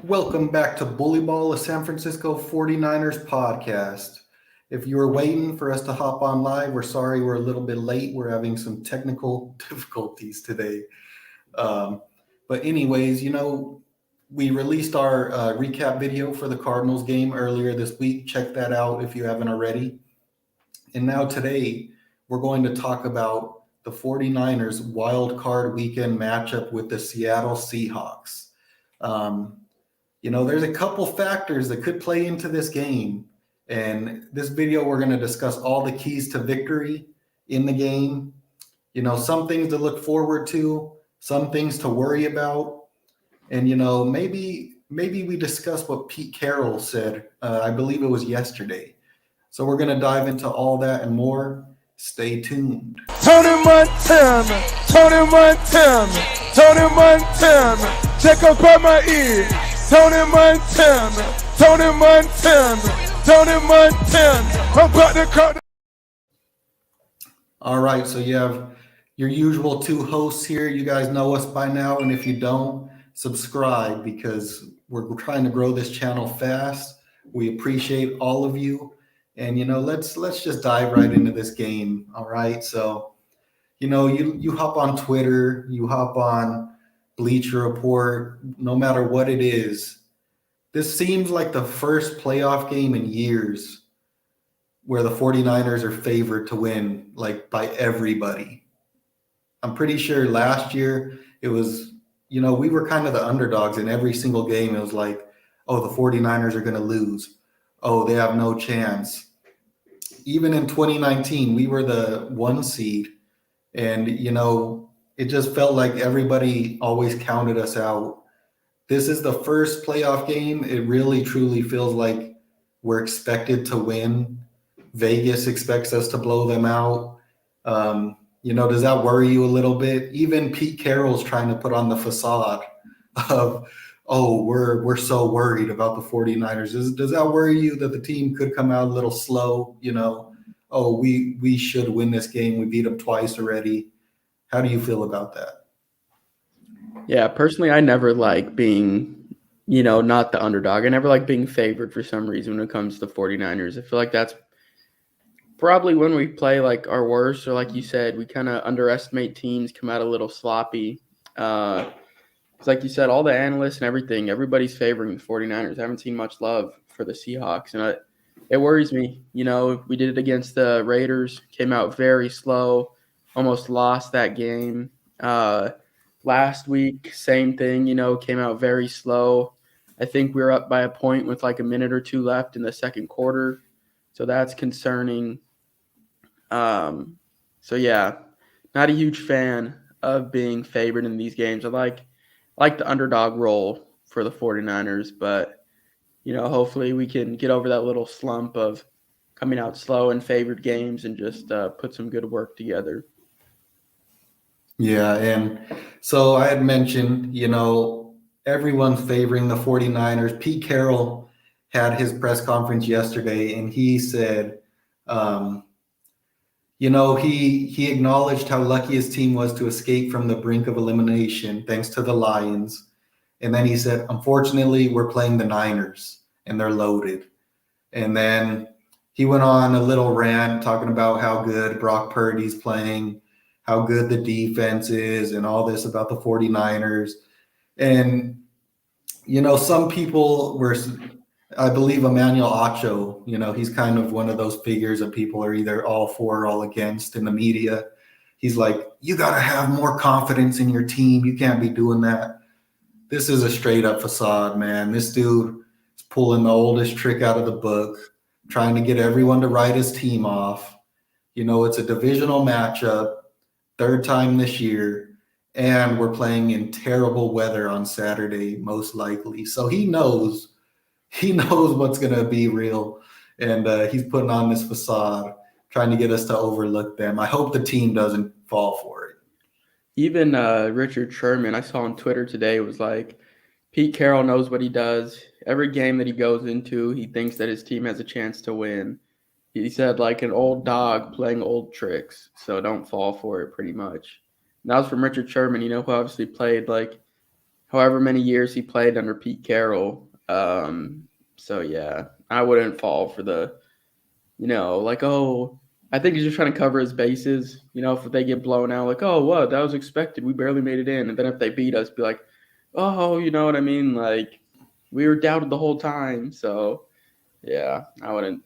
Welcome back to BullyBall, a San Francisco 49ers podcast. If you were waiting for us to hop on live, we're sorry we're a little bit late. We're having some technical difficulties today. Um, but, anyways, we released our recap video for the Cardinals game earlier this week. Check that out if you haven't already. And now today, we're going to talk about the 49ers wild card weekend matchup with the Seattle Seahawks. There's a couple factors that could play into this game. And this video, we're going to discuss all the keys to victory in the game. Some things to look forward to, some things to worry about. And, maybe we discuss what Pete Carroll said. I believe it was yesterday. So we're going to dive into all that and more. Stay tuned. Tony Montana, Tony Montana, Tony Montana, check up on my ear. Tony Montana, Tony Montana, Tony Montana, I'm about to cut. All right, so you have your usual two hosts here. You guys know us by now, and if you don't, subscribe because we're trying to grow this channel fast. We appreciate all of you. And let's just dive right into this game. All right. So, you hop on Twitter, you hop on Bleacher Report, no matter what it is. This seems like the first playoff game in years where the 49ers are favored to win, like by everybody. I'm pretty sure last year it was, we were kind of the underdogs in every single game. It was like, oh, the 49ers are going to lose. Oh, they have no chance. Even in 2019, we were the 1 seed. And, it just felt like everybody always counted us out. This is the first playoff game. It really, truly feels like we're expected to win. Vegas expects us to blow them out. Does that worry you a little bit? Even Pete Carroll's trying to put on the facade of, oh, we're so worried about the 49ers. Does that worry you that the team could come out a little slow? Oh, we should win this game. We beat them twice already. How do you feel about that? Yeah, personally, I never like being, not the underdog. I never like being favored for some reason when it comes to 49ers. I feel like that's probably when we play like our worst, or like you said, we kind of underestimate teams, come out a little sloppy. It's like you said, all the analysts and everything, everybody's favoring the 49ers. I haven't seen much love for the Seahawks, and it worries me. We did it against the Raiders, came out very slow, almost lost that game. Last week, same thing, came out very slow. I think we were up by a point with like a minute or two left in the second quarter, so that's concerning. So yeah, not a huge fan of being favored in these games. I like the underdog role for the 49ers, but hopefully we can get over that little slump of coming out slow in favored games and just put some good work together. Yeah, and so I had mentioned, everyone's favoring the 49ers. Pete Carroll had his press conference yesterday, and he said, he acknowledged how lucky his team was to escape from the brink of elimination thanks to the Lions. And then he said, unfortunately, we're playing the Niners, and they're loaded. And then he went on a little rant talking about how good Brock Purdy's playing, how good the defense is, and all this about the 49ers. And, some people were, I believe Emmanuel Acho, he's kind of one of those figures that people are either all for or all against in the media. He's like, you got to have more confidence in your team. You can't be doing that. This is a straight up facade, man. This dude is pulling the oldest trick out of the book, trying to get everyone to write his team off. It's a divisional matchup, third time this year, and we're playing in terrible weather on Saturday, most likely. So he knows what's going to be real, and he's putting on this facade, trying to get us to overlook them. I hope the team doesn't fall for it. Even Richard Sherman, I saw on Twitter today, was like, Pete Carroll knows what he does. Every game that he goes into, he thinks that his team has a chance to win. He said, like an old dog playing old tricks, so don't fall for it, pretty much. And that was from Richard Sherman, who obviously played like however many years he played under Pete Carroll. So yeah, I wouldn't fall for the, like, oh, I think he's just trying to cover his bases. If they get blown out, like, oh, what, that was expected. We barely made it in. And then if they beat us, be like, oh, you know what I mean? Like, we were doubted the whole time. So yeah, I wouldn't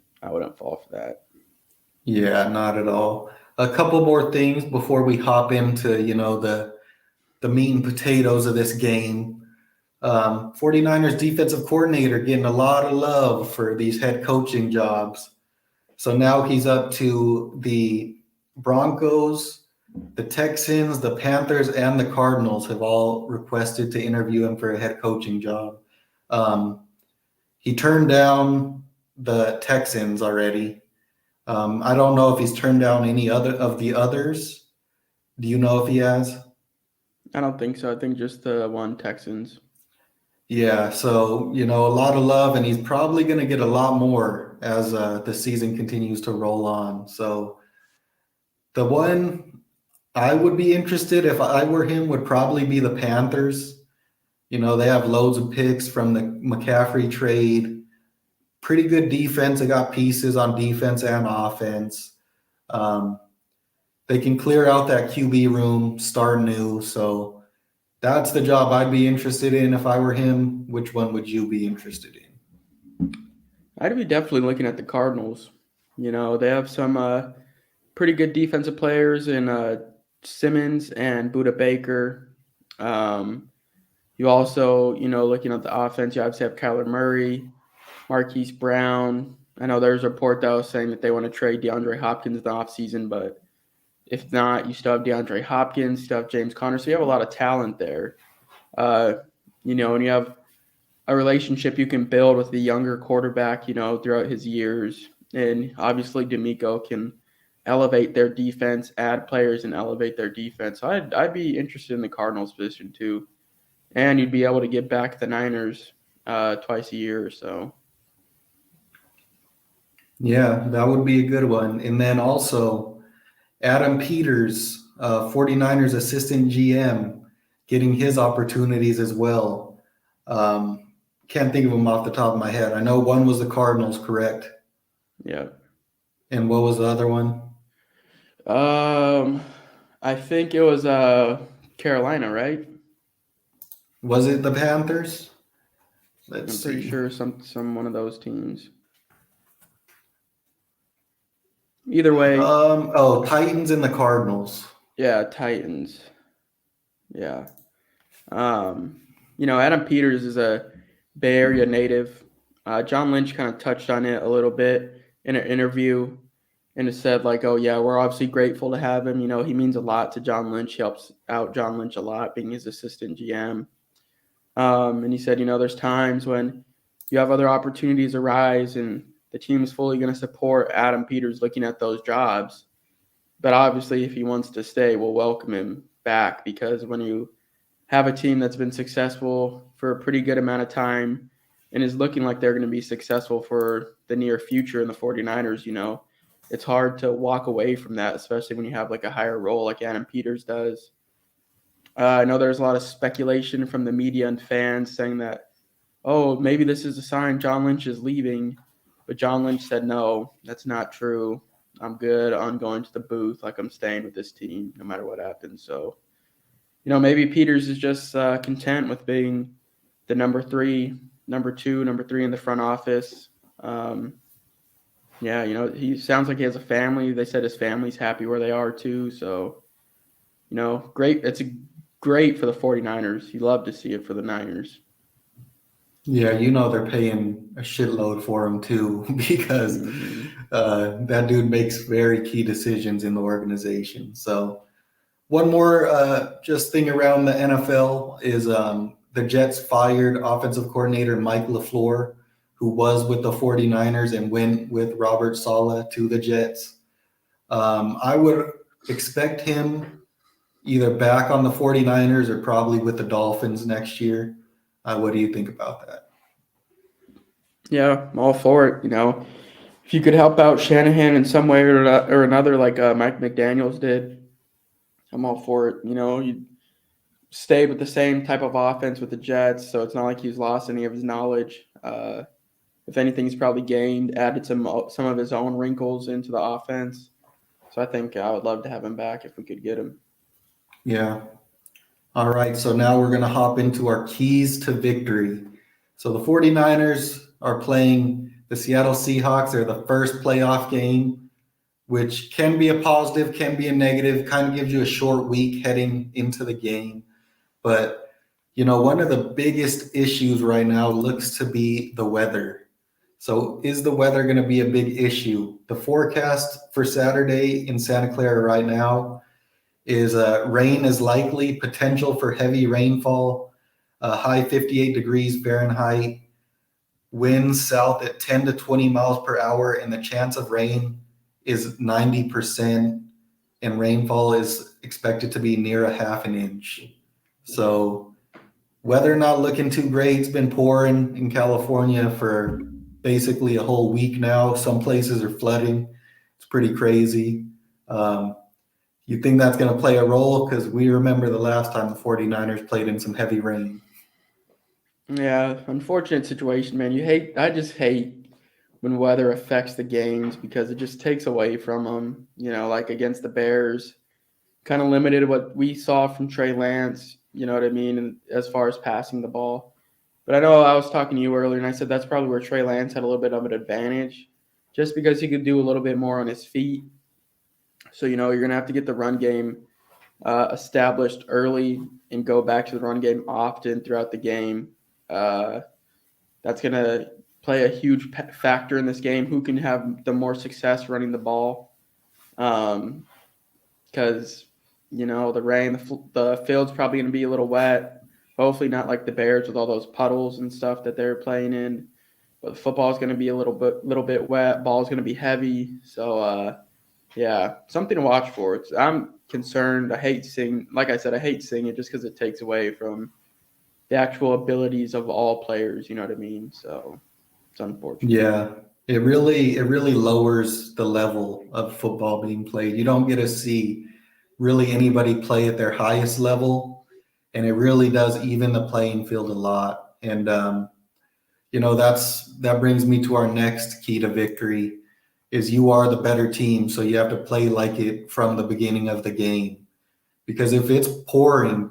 fall for that. Yeah, not at all. A couple more things before we hop into, the meat and potatoes of this game. 49ers defensive coordinator getting a lot of love for these head coaching jobs. So now he's up to the Broncos, the Texans, the Panthers, and the Cardinals have all requested to interview him for a head coaching job. He turned down the Texans already. I don't know if he's turned down any other of the others. Do you know if he has? I don't think so. I think just the one Texans. Yeah, so a lot of love, and he's probably going to get a lot more as the season continues to roll on. So the one I would be interested if I were him would probably be the Panthers. They have loads of picks from the McCaffrey trade. Pretty good defense. They got pieces on defense and offense. They can clear out that QB room, start new. So that's the job I'd be interested in if I were him. Which one would you be interested in? I'd be definitely looking at the Cardinals. They have some pretty good defensive players in Simmons and Budda Baker. You also, looking at the offense, you obviously have Kyler Murray, Marquise Brown. I know there's a report that was saying that they want to trade DeAndre Hopkins in the offseason, but if not, you still have DeAndre Hopkins, you still have James Conner. So you have a lot of talent there. And you have a relationship you can build with the younger quarterback, throughout his years. And obviously D'Amico can elevate their defense, add players and elevate their defense. So I'd be interested in the Cardinals position too. And you'd be able to get back the Niners twice a year or so. Yeah, that would be a good one. And then also Adam Peters, 49ers assistant GM, getting his opportunities as well. Can't think of them off the top of my head. I know one was the Cardinals, correct? Yeah. And what was the other one? I think it was Carolina, right? Was it the Panthers? I'm pretty sure some one of those teams. Either way. Titans and the Cardinals. Yeah, Titans. Yeah. Adam Peters is a Bay Area native. John Lynch kind of touched on it a little bit in an interview and it said like, oh yeah, we're obviously grateful to have him. He means a lot to John Lynch. He helps out John Lynch a lot being his assistant GM. And he said, there's times when you have other opportunities arise and the team is fully going to support Adam Peters looking at those jobs. But obviously, if he wants to stay, we'll welcome him back because when you have a team that's been successful for a pretty good amount of time and is looking like they're going to be successful for the near future in the 49ers, it's hard to walk away from that, especially when you have like a higher role like Adam Peters does. I know there's a lot of speculation from the media and fans saying that, oh, maybe this is a sign John Lynch is leaving. But John Lynch said, no, that's not true. I'm good on going to the booth. Like I'm staying with this team no matter what happens. So, maybe Peters is just content with being the number two, number three in the front office. He sounds like he has a family. They said his family's happy where they are too. So, great. It's great for the 49ers. You love to see it for the Niners. Yeah, they're paying a shitload for him too because that dude makes very key decisions in the organization. So one more just thing around the NFL is the Jets fired offensive coordinator Mike LaFleur, who was with the 49ers and went with Robert Saleh to the Jets. I would expect him either back on the 49ers or probably with the Dolphins next year. What do you think about that? Yeah, I'm all for it. If you could help out Shanahan in some way or another, like Mike McDaniels did, I'm all for it. stayed with the same type of offense with the Jets, so it's not like he's lost any of his knowledge. If anything, he's probably gained, added some of his own wrinkles into the offense. So I think I would love to have him back if we could get him. Yeah. All right. So now we're going to hop into our keys to victory. So the 49ers are playing the Seattle Seahawks. They're the first playoff game, which can be a positive, can be a negative, kind of gives you a short week heading into the game. But, one of the biggest issues right now looks to be the weather. So is the weather going to be a big issue? The forecast for Saturday in Santa Clara right now is rain is likely, potential for heavy rainfall, high 58 degrees Fahrenheit, winds south at 10 to 20 miles per hour, and the chance of rain is 90%, and rainfall is expected to be near a half an inch. So weather not looking too great. It's been pouring in California for basically a whole week now. Some places are flooding. It's pretty crazy. You think that's going to play a role? Because we remember the last time the 49ers played in some heavy rain. Yeah, unfortunate situation, man. I just hate when weather affects the games because it just takes away from them. Like against the Bears, kind of limited what we saw from Trey Lance, you know what I mean, and as far as passing the ball. But I know I was talking to you earlier, and I said that's probably where Trey Lance had a little bit of an advantage, just because he could do a little bit more on his feet. So, you're going to have to get the run game established early and go back to the run game often throughout the game. That's going to play a huge factor in this game. Who can have the more success running the ball? Because, the rain, the field's probably going to be a little wet. Hopefully not like the Bears with all those puddles and stuff that they're playing in. But the football is going to be a little bit wet. Ball's going to be heavy. So, yeah, something to watch for. I'm concerned. I hate seeing it just because it takes away from the actual abilities of all players. You know what I mean? So it's unfortunate. Yeah, it really lowers the level of football being played. You don't get to see really anybody play at their highest level. And it really does even the playing field a lot. And, that brings me to our next key to victory is you are the better team. So you have to play like it from the beginning of the game. Because if it's pouring,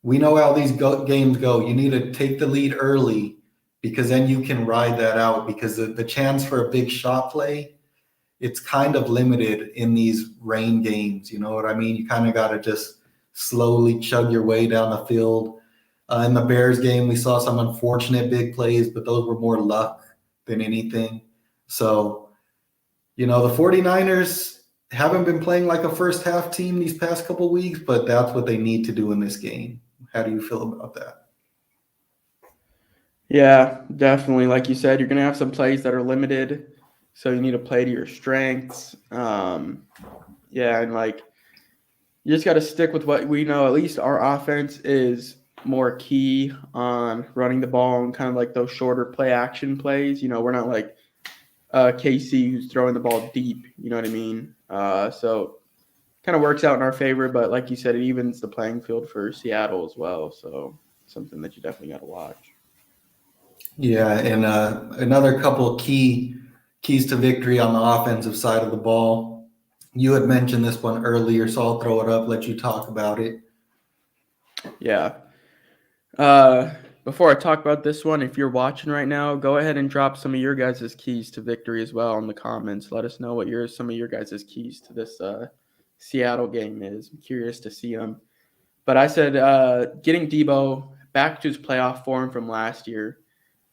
we know how these games go. You need to take the lead early because then you can ride that out because the chance for a big shot play, it's kind of limited in these rain games. You know what I mean? You kind of got to just slowly chug your way down the field. In the Bears game, we saw some unfortunate big plays, but those were more luck than anything. So, the 49ers haven't been playing like a first half team these past couple of weeks, but that's what they need to do in this game. How do you feel about that? Yeah, definitely. Like you said, you're going to have some plays that are limited, so you need to play to your strengths. And you just got to stick with what we know. At least our offense is more key on running the ball and kind of like those shorter play action plays. We're not like KC who's throwing the ball deep. You know what I mean? So kind of works out in our favor. But like you said, it evens the playing field for Seattle as well. So something that you definitely got to watch. Yeah, and another couple of keys to victory on the offensive side of the ball. You had mentioned this one earlier, so I'll throw it up, let you talk about it. Yeah. Before I talk about this one, if you're watching right now, go ahead and drop some of your guys' keys to victory as well in the comments. Let us know what some of your guys' keys to this Seattle game is. I'm curious to see them. But I said getting Debo back to his playoff form from last year.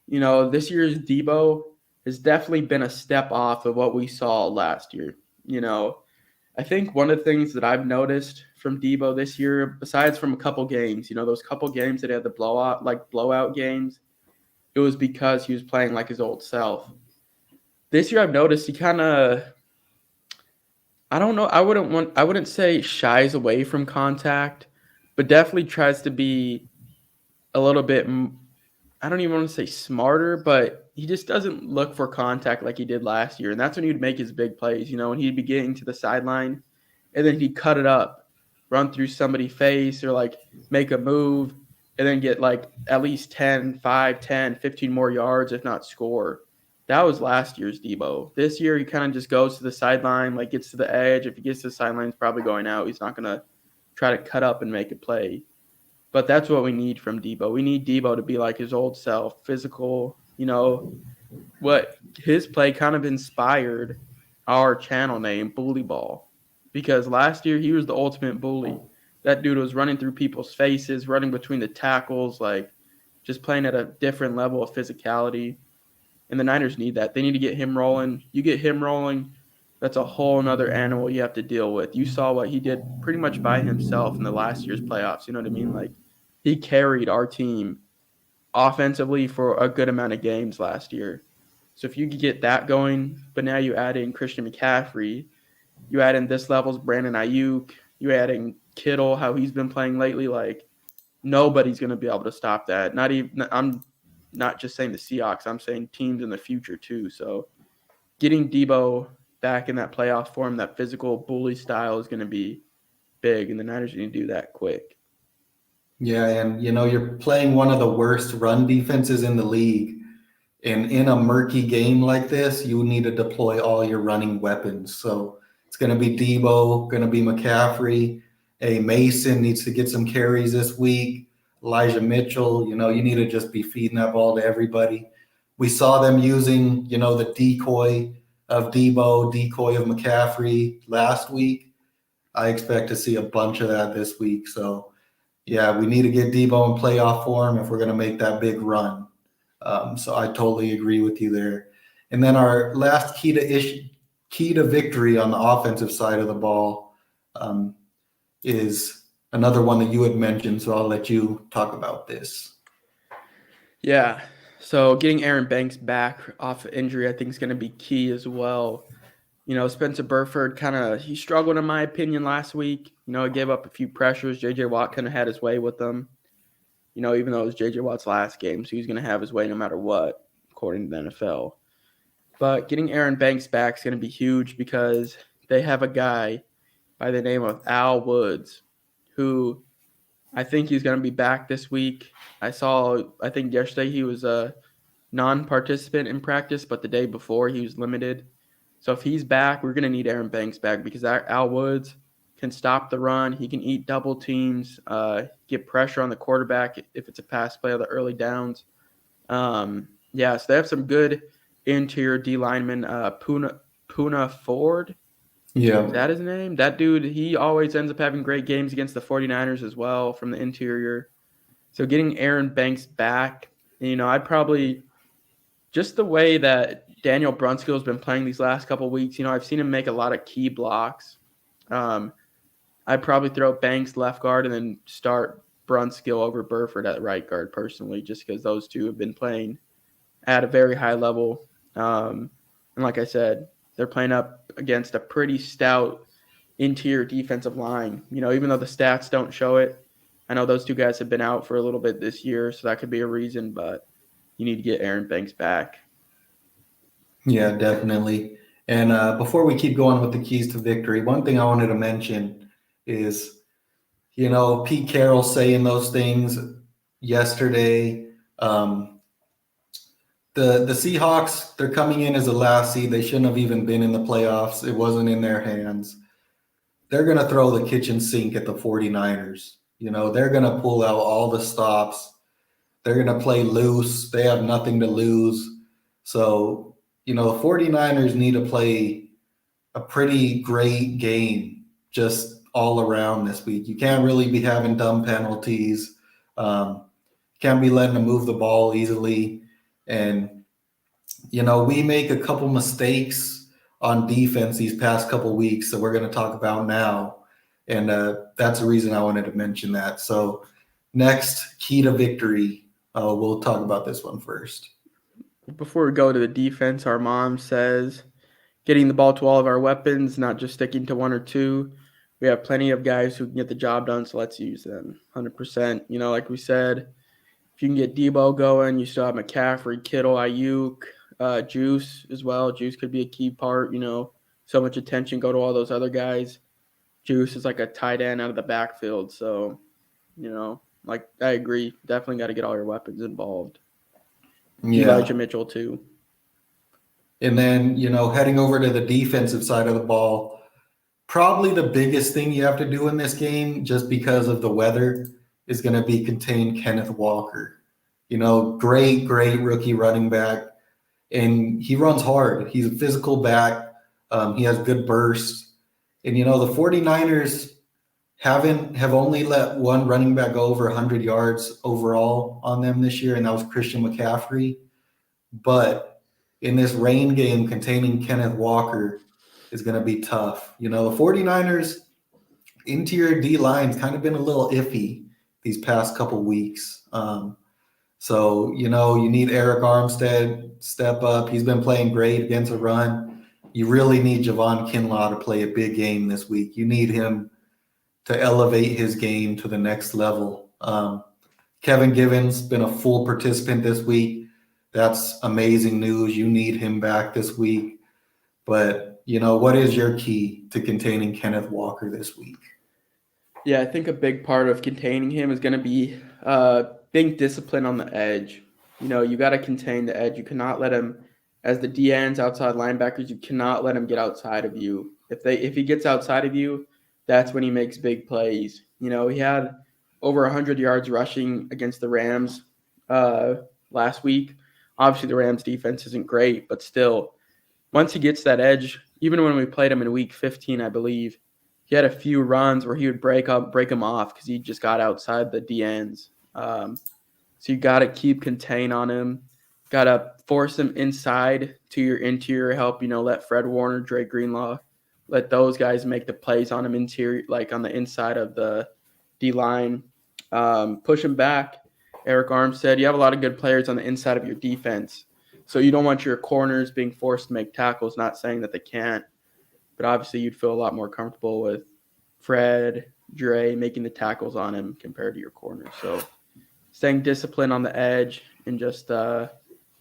This year's Debo has definitely been a step off of what we saw last year. I think one of the things that I've noticed from Debo this year, besides from a couple games, those couple games that he had the blowout games, it was because he was playing like his old self. This year I've noticed he kind of, I don't know, I wouldn't say shies away from contact, but definitely tries to be a little bit, I don't even want to say smarter, but he just doesn't look for contact like he did last year. And that's when he'd make his big plays, when he'd be getting to the sideline and then he'd cut it up run through somebody's face or like make a move and then get like at least 10, 5, 10, 15 more yards, if not score. That was last year's Debo. This year, he kind of just goes to the sideline, like gets to the edge. If he gets to the sideline, he's probably going out. He's not going to try to cut up and make a play. But that's what we need from Debo. We need Debo to be like his old self, physical. What his play kind of inspired our channel name, BullyBall, because last year he was the ultimate bully. That dude was running through people's faces, running between the tackles, like just playing at a different level of physicality. And the Niners need that. They need to get him rolling. You get him rolling, that's a whole nother animal you have to deal with. You saw what he did pretty much by himself in the last year's playoffs. You know what I mean? Like, he carried our team offensively for a good amount of games last year. So if you could get that going, but now you add in Christian McCaffrey, you add in this level's Brandon Ayuk, you add in Kittle, how he's been playing lately, like nobody's going to be able to stop that. I'm not just saying the Seahawks, I'm saying teams in the future too. So getting Debo back in that playoff form, that physical bully style is going to be big, and the Niners need to do that quick. Yeah, and you're playing one of the worst run defenses in the league. And in a murky game like this, you need to deploy all your running weapons. So it's going to be Debo, going to be McCaffrey. Mason needs to get some carries this week. Elijah Mitchell, you need to just be feeding that ball to everybody. We saw them using, the decoy of Debo, decoy of McCaffrey last week. I expect to see a bunch of that this week. So, yeah, we need to get Debo in playoff form if we're going to make that big run. So I totally agree with you there. And then our last key to victory on the offensive side of the ball is another one that you had mentioned. So I'll let you talk about this. Yeah. So getting Aaron Banks back off injury, I think, is going to be key as well. Spencer Burford he struggled in my opinion last week. He gave up a few pressures. J.J. Watt kind of had his way with them. Even though it was J.J. Watt's last game, so he's going to have his way no matter what, according to the NFL. But getting Aaron Banks back is going to be huge because they have a guy by the name of Al Woods, who I think he's going to be back this week. I think yesterday he was a non-participant in practice, but the day before he was limited. So if he's back, we're going to need Aaron Banks back because Al Woods can stop the run. He can eat double teams, get pressure on the quarterback if it's a pass play on the early downs. So they have some good interior D linemen. Puna Ford. Yeah. Is that his name? That dude, he always ends up having great games against the 49ers as well from the interior. So getting Aaron Banks back, I'd probably just the way that Daniel Brunskill has been playing these last couple of weeks, I've seen him make a lot of key blocks. I'd probably throw Banks left guard and then start Brunskill over Burford at right guard personally, just because those two have been playing at a very high level. And like I said, they're playing up against a pretty stout interior defensive line. Even though the stats don't show it, I know those two guys have been out for a little bit this year, so that could be a reason, but you need to get Aaron Banks back. Yeah, definitely. And before we keep going with the keys to victory, one thing I wanted to mention is, Pete Carroll saying those things yesterday. The Seahawks, they're coming in as a last seed. They shouldn't have even been in the playoffs. It wasn't in their hands. They're going to throw the kitchen sink at the 49ers. They're going to pull out all the stops. They're going to play loose. They have nothing to lose. So, the 49ers need to play a pretty great game just all around this week. You can't really be having dumb penalties. Can't be letting them move the ball easily. And, we make a couple mistakes on defense these past couple weeks that we're going to talk about now. And that's the reason I wanted to mention that. So next, key to victory. We'll talk about this one first. Before we go to the defense, our mom says getting the ball to all of our weapons, not just sticking to one or two. We have plenty of guys who can get the job done, so let's use them 100%. Like we said, if you can get Debo going, you still have McCaffrey, Kittle, Ayuk, Juice as well. Juice could be a key part. So much attention go to all those other guys. Juice is like a tight end out of the backfield. So, like I agree. Definitely got to get all your weapons involved. Elijah Mitchell too. And then, heading over to the defensive side of the ball, probably the biggest thing you have to do in this game, just because of the weather, is going to be contain Kenneth Walker. Great rookie running back. And he runs hard. He's a physical back. He has good bursts. And, the 49ers have only let one running back go over 100 yards overall on them this year, and that was Christian McCaffrey. But in this rain game, containing Kenneth Walker is going to be tough. The 49ers interior D line's kind of been a little iffy these past couple weeks. So, you need Eric Armstead step up. He's been playing great against a run. You really need Javon Kinlaw to play a big game this week. You need him to elevate his game to the next level. Kevin Givens been a full participant this week. That's amazing news. You need him back this week. But, what is your key to containing Kenneth Walker this week? Yeah, I think a big part of containing him is going to be being disciplined on the edge. You got to contain the edge. You cannot let him, as the DNs, outside linebackers, you cannot let him get outside of you. If he gets outside of you, that's when he makes big plays. He had over 100 yards rushing against the Rams last week. Obviously, the Rams defense isn't great, but still, once he gets that edge, even when we played him in week 15, I believe, he had a few runs where he would break him off because he just got outside the DNs. So you got to keep contain on him. Got to force him inside to your interior help. Let Fred Warner, Dre Greenlaw, let those guys make the plays on him interior, like on the inside of the D line. Push him back. Eric Armstead, you have a lot of good players on the inside of your defense. So you don't want your corners being forced to make tackles, not saying that they can't. But obviously you'd feel a lot more comfortable with Fred, Dre making the tackles on him compared to your corners. So staying disciplined on the edge and just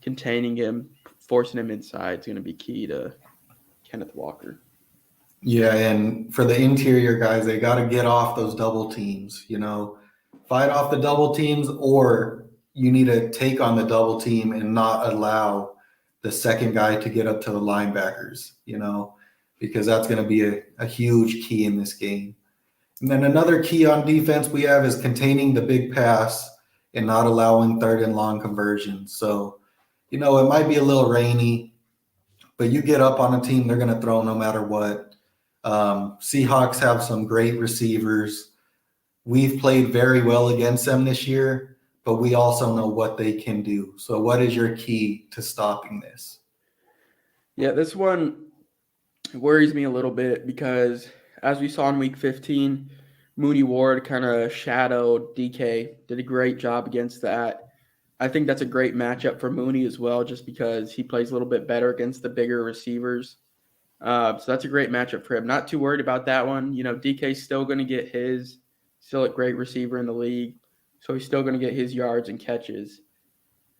containing him, forcing him inside is going to be key to Kenneth Walker. Yeah, and for the interior guys, they got to get off those double teams, fight off the double teams, or you need to take on the double team and not allow the second guy to get up to the linebackers, because that's going to be a huge key in this game. And then another key on defense we have is containing the big pass and not allowing third and long conversions. So, it might be a little rainy, but you get up on a team, they're going to throw no matter what. Seahawks have some great receivers. We've played very well against them this year, but we also know what they can do. So what is your key to stopping this? Yeah, this one worries me a little bit because as we saw in week 15, Mooney Ward kind of shadowed DK, did a great job against that. I think that's a great matchup for Mooney as well, just because he plays a little bit better against the bigger receivers. So that's a great matchup for him. Not too worried about that one. DK's still going to get his, still a great receiver in the league. So he's still going to get his yards and catches.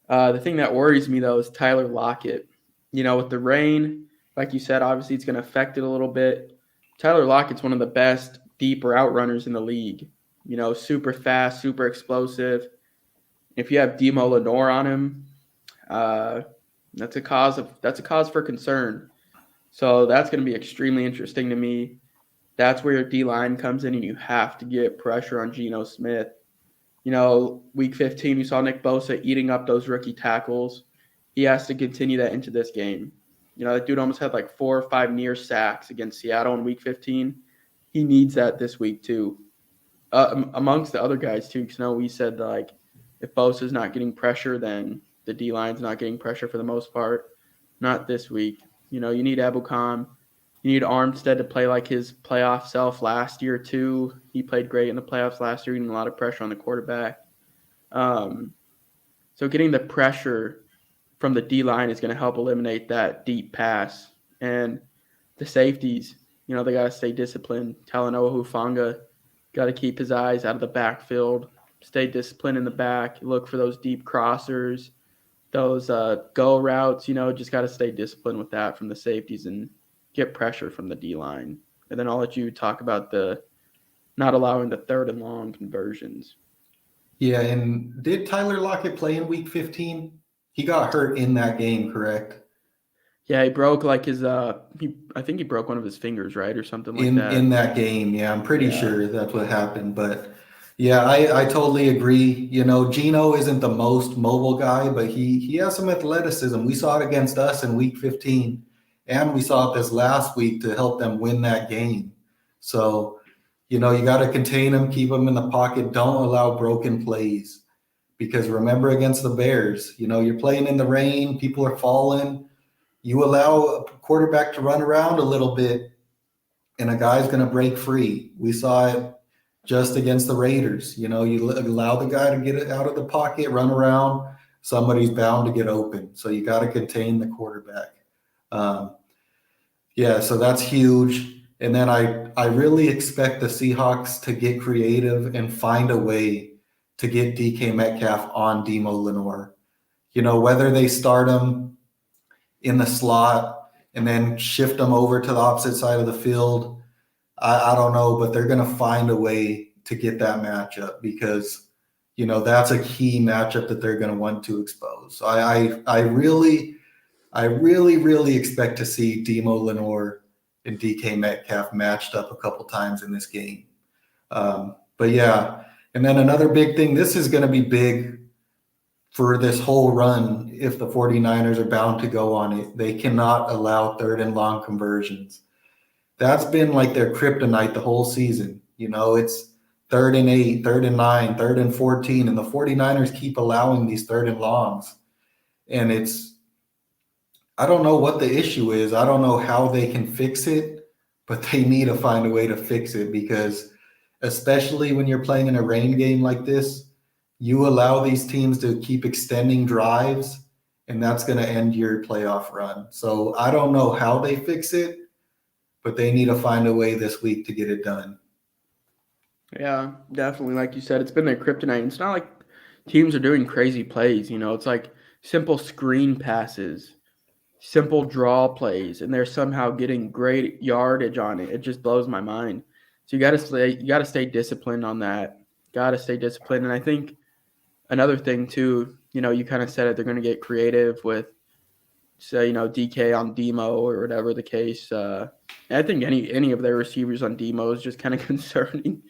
The thing that worries me, though, is Tyler Lockett. With the rain, like you said, obviously it's going to affect it a little bit. Tyler Lockett's one of the best deep route runners in the league. Super fast, super explosive. If you have Demo Lenore on him, that's a cause for concern. So that's going to be extremely interesting to me. That's where your D-line comes in, and you have to get pressure on Geno Smith. Week 15, we saw Nick Bosa eating up those rookie tackles. He has to continue that into this game. That dude almost had like 4 or 5 near sacks against Seattle in week 15. He needs that this week too, amongst the other guys too. Because we said if Bosa's not getting pressure, then the D-line's not getting pressure for the most part. Not this week. You need Ebukam. You need Armstead to play like his playoff self last year too. He played great in the playoffs last year, getting a lot of pressure on the quarterback. So getting the pressure from the D-line is going to help eliminate that deep pass. And the safeties, they got to stay disciplined. Talanoa Hufanga got to keep his eyes out of the backfield, stay disciplined in the back, look for those deep crossers, those go routes, just got to stay disciplined with that from the safeties and get pressure from the D-line and then I'll let you talk about the not allowing the 3rd and long conversions. Yeah, and did Tyler Lockett play in week 15? He got hurt in that game, correct? Yeah, he broke like his I think he broke one of his fingers, right, or something like that. In that game, yeah, I'm pretty sure that's what happened. But yeah, I totally agree. Geno isn't the most mobile guy, but he has some athleticism. We saw it against us in week 15, and we saw it this last week to help them win that game. So, you got to contain him, keep him in the pocket. Don't allow broken plays. Because remember against the Bears, you're playing in the rain, people are falling. You allow a quarterback to run around a little bit, and a guy's going to break free. We saw it just against the Raiders. You allow the guy to get it out of the pocket, run around. Somebody's bound to get open. So you got to contain the quarterback. So that's huge. And then I really expect the Seahawks to get creative and find a way to get DK Metcalf on Demo Lenore. Whether they start him in the slot and then shift him over to the opposite side of the field, I don't know, but they're going to find a way to get that matchup because, that's a key matchup that they're going to want to expose. So I really expect to see Demo Lenore and DK Metcalf matched up a couple times in this game. But yeah, and then another big thing, this is going to be big for this whole run. If the 49ers are bound to go on it, they cannot allow 3rd and long conversions. That's been like their kryptonite the whole season. It's 3rd and 8, 3rd and 9, 3rd and 14, and the 49ers keep allowing these 3rd and longs. And I don't know what the issue is. I don't know how they can fix it, but they need to find a way to fix it because especially when you're playing in a rain game like this, you allow these teams to keep extending drives, and that's going to end your playoff run. So I don't know how they fix it, but they need to find a way this week to get it done. Yeah, definitely. Like you said, it's been their kryptonite. It's not like teams are doing crazy plays. It's like simple screen passes, simple draw plays, and they're somehow getting great yardage on it. It just blows my mind. So you got to stay disciplined on that. Got to stay disciplined. And I think another thing too, you kind of said it, they're going to get creative with, say, DK on Demo or whatever the case. I think any of their receivers on Demo is just kind of concerning.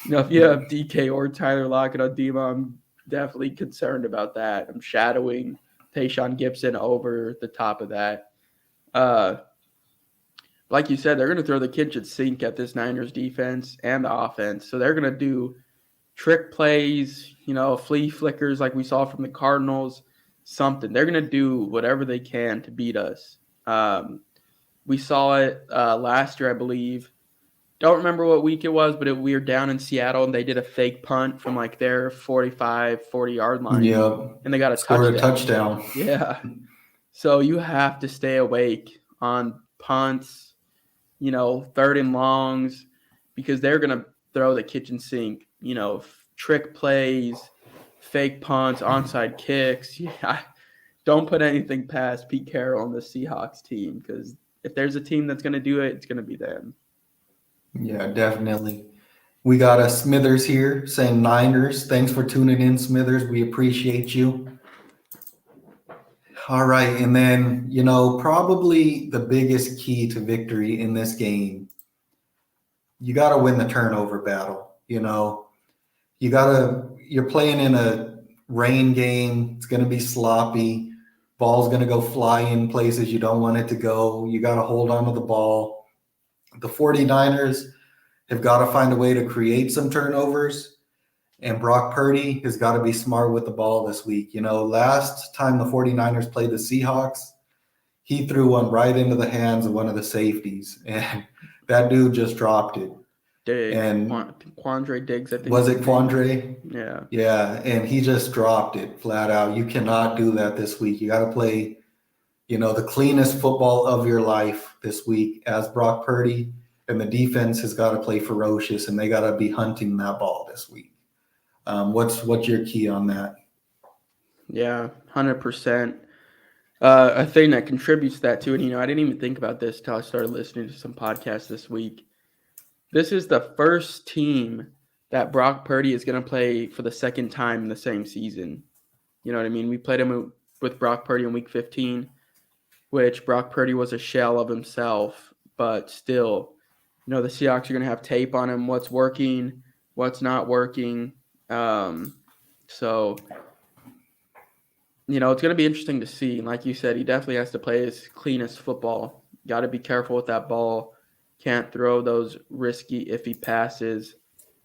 If you have DK or Tyler Lockett on Demo, I'm definitely concerned about that. I'm shadowing Tayshaun Gibson over the top of that. Like you said, they're going to throw the kitchen sink at this Niners defense and the offense. So they're going to do trick plays, flea flickers like we saw from the Cardinals, something. They're going to do whatever they can to beat us. We saw it last year, I believe. Don't remember what week it was, but we were down in Seattle, and they did a fake punt from like their 45, 40-yard line. Yeah. And they got a touchdown. Yeah. So you have to stay awake on punts, 3rd and longs, because they're going to throw the kitchen sink, trick plays, fake punts, onside kicks. Yeah, don't put anything past Pete Carroll on the Seahawks team because if there's a team that's going to do it, it's going to be them. Yeah, definitely. We got a Smithers here saying Niners. Thanks for tuning in, Smithers. We appreciate you. All right. And then, probably the biggest key to victory in this game, you got to win the turnover battle. You're playing in a rain game. It's going to be sloppy. Ball's going to go flying places you don't want it to go. You got to hold on to the ball. The 49ers have got to find a way to create some turnovers, and Brock Purdy has got to be smart with the ball this week. Last time the 49ers played the Seahawks, he threw one right into the hands of one of the safeties, and that dude just dropped it. Quandre Diggs, I think. Was it Quandre? Yeah. Yeah, and he just dropped it flat out. You cannot do that this week. You got to play, the cleanest football of your life this week as Brock Purdy, and the defense has got to play ferocious, and they got to be hunting that ball this week. What's your key on that? Yeah, 100%. A thing that contributes to that too, and I didn't even think about this until I started listening to some podcasts this week. this is the first team that Brock Purdy is going to play for the second time in the same season. You know what I mean? We played him with Brock Purdy in Week 15, which Brock Purdy was a shell of himself, but still, the Seahawks are going to have tape on him, what's working, what's not working. So, it's going to be interesting to see. And like you said, he definitely has to play his cleanest football. Got to be careful with that ball. Can't throw those risky, iffy passes.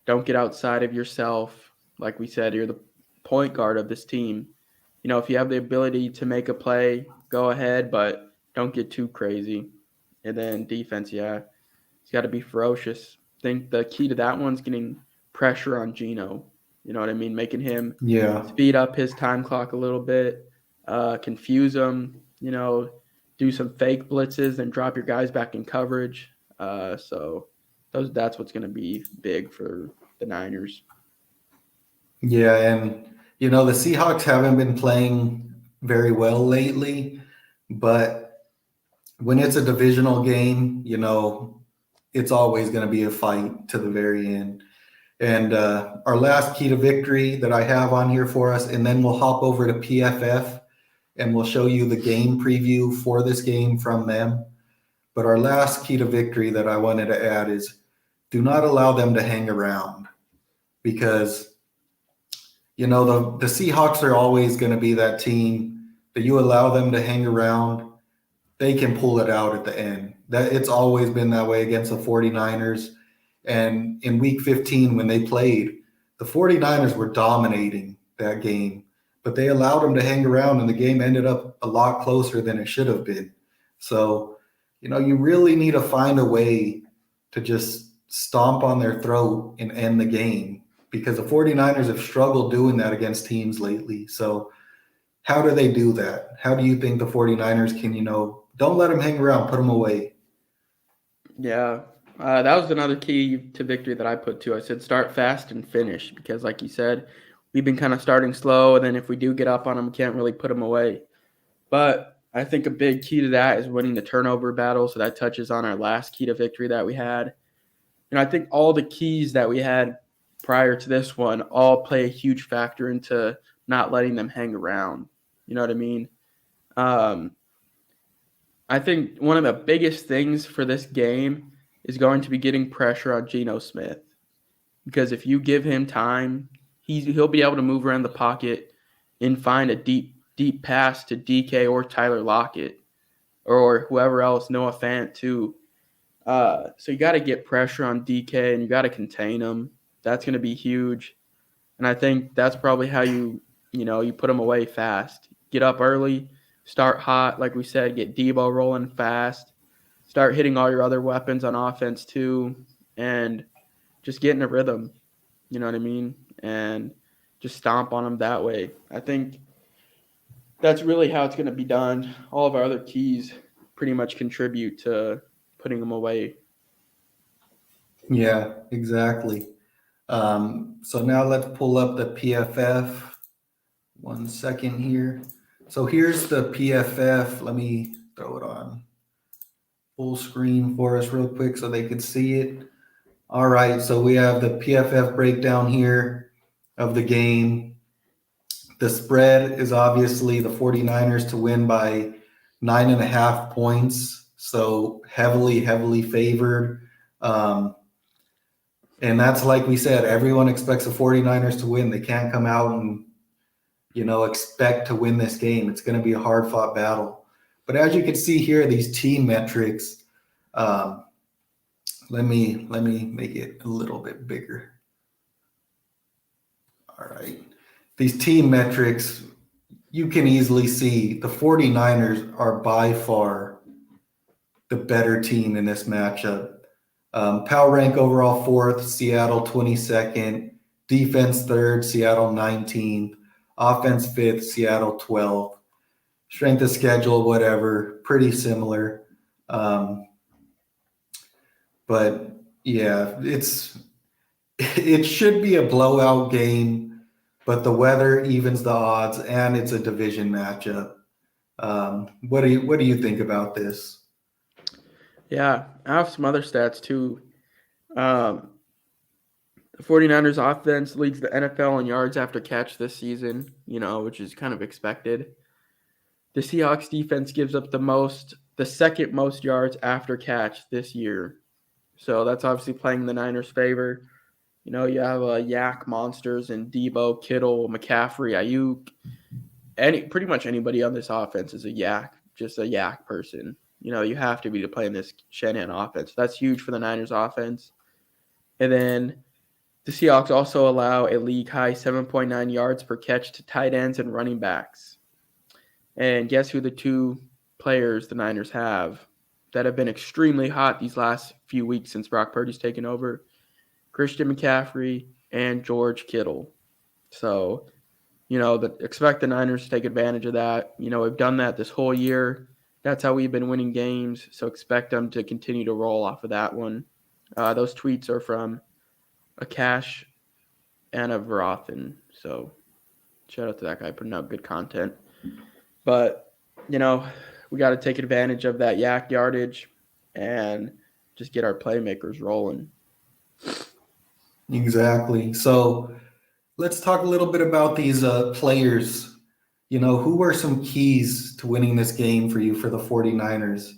Don't get outside of yourself. Like we said, you're the point guard of this team. If you have the ability to make a play, go ahead, but don't get too crazy. And then defense, it's got to be ferocious. I think the key to that one's getting pressure on Geno. You know what I mean? Making him speed up his time clock a little bit, confuse him, do some fake blitzes and drop your guys back in coverage. So that's what's going to be big for the Niners. Yeah, and, the Seahawks haven't been playing very well lately, but when it's a divisional game, it's always going to be a fight to the very end. And our last key to victory that I have on here for us, and then we'll hop over to PFF and we'll show you the game preview for this game from them. But our last key to victory that I wanted to add is do not allow them to hang around, because, the Seahawks are always going to be that team that you allow them to hang around, they can pull it out at the end. That it's always been that way against the 49ers. And in Week 15, when they played, the 49ers were dominating that game, but they allowed them to hang around, and the game ended up a lot closer than it should have been. So, you really need to find a way to just stomp on their throat and end the game, because the 49ers have struggled doing that against teams lately. So how do they do that? How do you think the 49ers can, don't let them hang around, put them away? Yeah. That was another key to victory that I put too. I said start fast and finish, because like you said, we've been kind of starting slow, and then if we do get up on them, we can't really put them away. But I think a big key to that is winning the turnover battle, so that touches on our last key to victory that we had. And I think all the keys that we had prior to this one all play a huge factor into not letting them hang around. You know what I mean? I think one of the biggest things for this game is going to be getting pressure on Geno Smith, because if you give him time, he'll be able to move around the pocket and find a deep pass to DK or Tyler Lockett or whoever else, Noah Fant too. So you got to get pressure on DK, and you got to contain him. That's going to be huge. And I think that's probably how you put him away fast. Get up early, start hot, like we said, get Debo rolling fast, start hitting all your other weapons on offense too, and just get in a rhythm, you know what I mean? And just stomp on them that way. I think that's really how it's going to be done. All of our other keys pretty much contribute to putting them away. Yeah, exactly. So now let's pull up the PFF. 1 second here. So here's the PFF. Let me throw it on full screen for us real quick so they could see it. All right, so we have the PFF breakdown here of the game. The spread is obviously the 49ers to win by 9.5 points. So heavily favored. And that's, like we said, everyone expects the 49ers to win. They can't come out and, expect to win this game. It's going to be a hard-fought battle. But as you can see here, these team metrics, let me make it a little bit bigger. All right. These team metrics, you can easily see the 49ers are by far the better team in this matchup. Power rank overall 4th, Seattle 22nd, defense 3rd, Seattle 19th, offense 5th, Seattle 12th, strength of schedule, whatever, pretty similar. But yeah, it should be a blowout game, but the weather evens the odds, and it's a division matchup. What do you think about this? Yeah, I have some other stats too. The 49ers offense leads the NFL in yards after catch this season, which is kind of expected. The Seahawks defense gives up the second most yards after catch this year. So that's obviously playing the Niners' favor. You have Yak monsters and Debo, Kittle, McCaffrey, Ayuk. Pretty much anybody on this offense is just a Yak person. You have to be to play in this Shanahan offense. That's huge for the Niners offense. And then the Seahawks also allow a league-high 7.9 yards per catch to tight ends and running backs. And guess who the two players the Niners have that have been extremely hot these last few weeks since Brock Purdy's taken over? Christian McCaffrey and George Kittle. So, expect the Niners to take advantage of that. We've done that this whole year. That's how we've been winning games. So expect them to continue to roll off of that one. Those tweets are from Akash and a Verothin. So shout out to that guy putting out good content. But, we got to take advantage of that yak yardage and just get our playmakers rolling. Exactly. So let's talk a little bit about these players. Who were some keys to winning this game for you for the 49ers?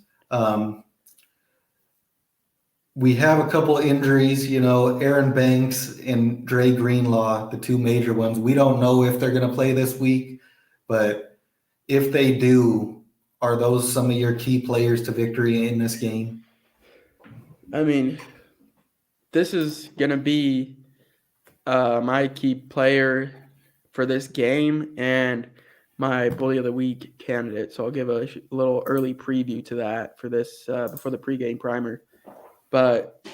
We have a couple injuries, Aaron Banks and Dre Greenlaw, the two major ones. We don't know if they're going to play this week, but if they do, are those some of your key players to victory in this game? I mean, this is going to be my key player for this game and my Bully of the Week candidate. So I'll give a little early preview to that for this before the pregame primer. But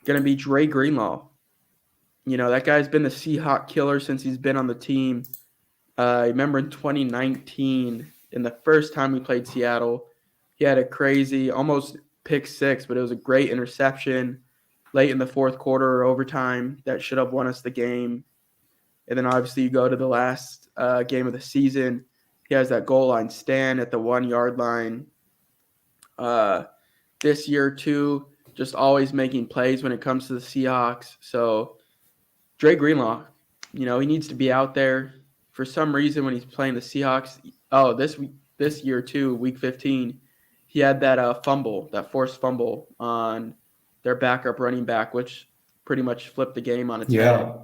going to be Dre Greenlaw. That guy's been the Seahawk killer since he's been on the team. I remember in 2019, in the first time we played Seattle, he had a crazy, almost pick six, but it was a great interception late in the fourth quarter or overtime that should have won us the game. And then obviously you go to the last game of the season. He has that goal line stand at the 1 yard line. This year too, just always making plays when it comes to the Seahawks. So Dre Greenlaw, he needs to be out there. For some reason when he's playing the Seahawks, this year too, week 15, he had that forced fumble on their backup running back, which pretty much flipped the game on its head.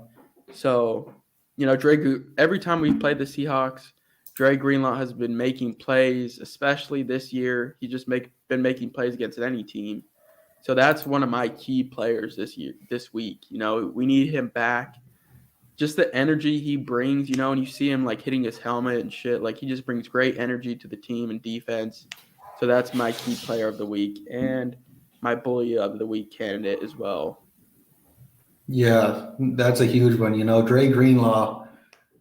So, every time we've played the Seahawks, Dre Greenlaw has been making plays, especially this year. He's just been making plays against any team. So that's one of my key players this week. We need him back. Just the energy he brings, and you see him like hitting his helmet and shit. Like he just brings great energy to the team and defense. So that's my key player of the week and my Bully of the Week candidate as well. Yeah, that's a huge one. Dre Greenlaw,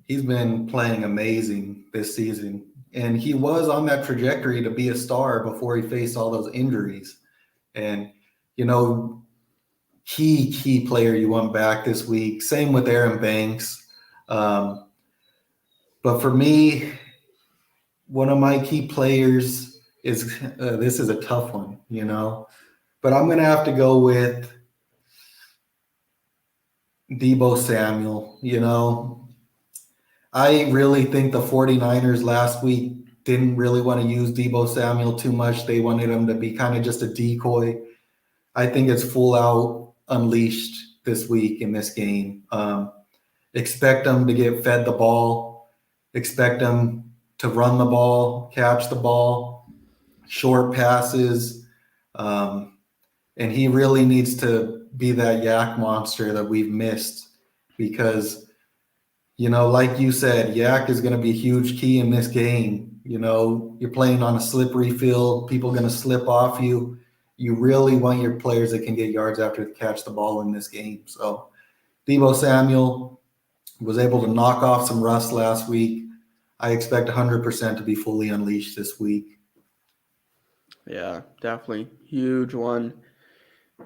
he's been playing amazing this season. And he was on that trajectory to be a star before he faced all those injuries. And, key player you want back this week. Same with Aaron Banks. But for me, one of my key players is this is a tough one, but I'm going to have to go with Deebo Samuel. I really think the 49ers last week didn't really want to use Deebo Samuel too much. They wanted him to be kind of just a decoy. I think it's full out unleashed this week in this game. Expect them to get fed the ball. Expect them to run the ball, catch the ball, short passes. And he really needs to be that yak monster that we've missed because, like you said, yak is going to be a huge key in this game. You're playing on a slippery field. People are going to slip off you. You really want your players that can get yards after they catch the ball in this game. So Deebo Samuel was able to knock off some rust last week. I expect 100% to be fully unleashed this week. Yeah, definitely. Huge one.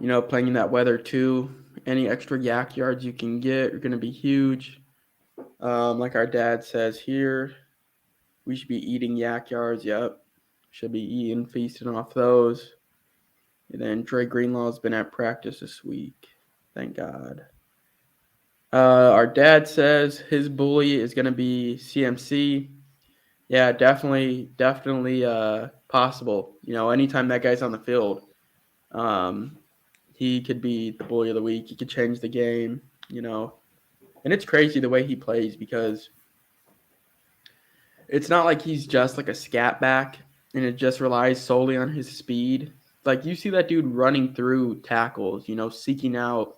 Playing in that weather too. Any extra yak yards you can get are going to be huge. Like our dad says here, we should be eating yak yards. Yep. Should be feasting off those. And then Dre Greenlaw's been at practice this week. Thank God. Our dad says his bully is going to be CMC. Yeah, definitely possible. Anytime that guy's on the field, he could be the bully of the week. He could change the game, And it's crazy the way he plays because it's not like he's just like a scat back and it just relies solely on his speed. Like you see that dude running through tackles, seeking out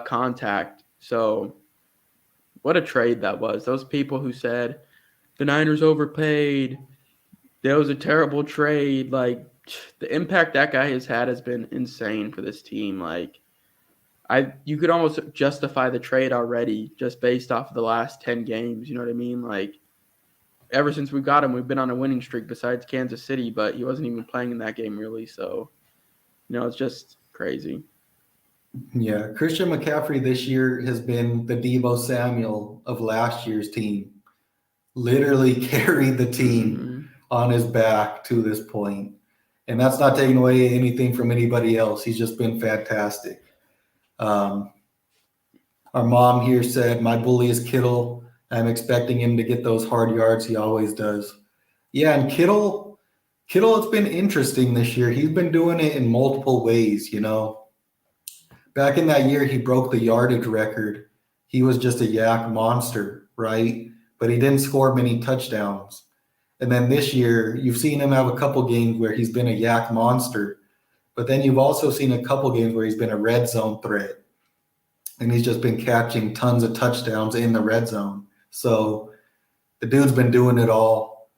contact. So what a trade that was. Those people who said the Niners overpaid, that was a terrible trade. Like the impact that guy has been insane for this team. Like you could almost justify the trade already just based off of the last 10 games. You know what I mean? Like ever since we got him, we've been on a winning streak besides Kansas City, but he wasn't even playing in that game really. So, it's just crazy. Yeah, Christian McCaffrey this year has been the Deebo Samuel of last year's team. Literally carried the team on his back to this point. And that's not taking away anything from anybody else. He's just been fantastic. Our mom here said, my bully is Kittle. I'm expecting him to get those hard yards. He always does. Yeah, and Kittle, it's been interesting this year. He's been doing it in multiple ways, Back in that year, he broke the yardage record. He was just a yak monster, right? But he didn't score many touchdowns. And then this year, you've seen him have a couple games where he's been a yak monster. But then you've also seen a couple games where he's been a red zone threat. And he's just been catching tons of touchdowns in the red zone. So the dude's been doing it all.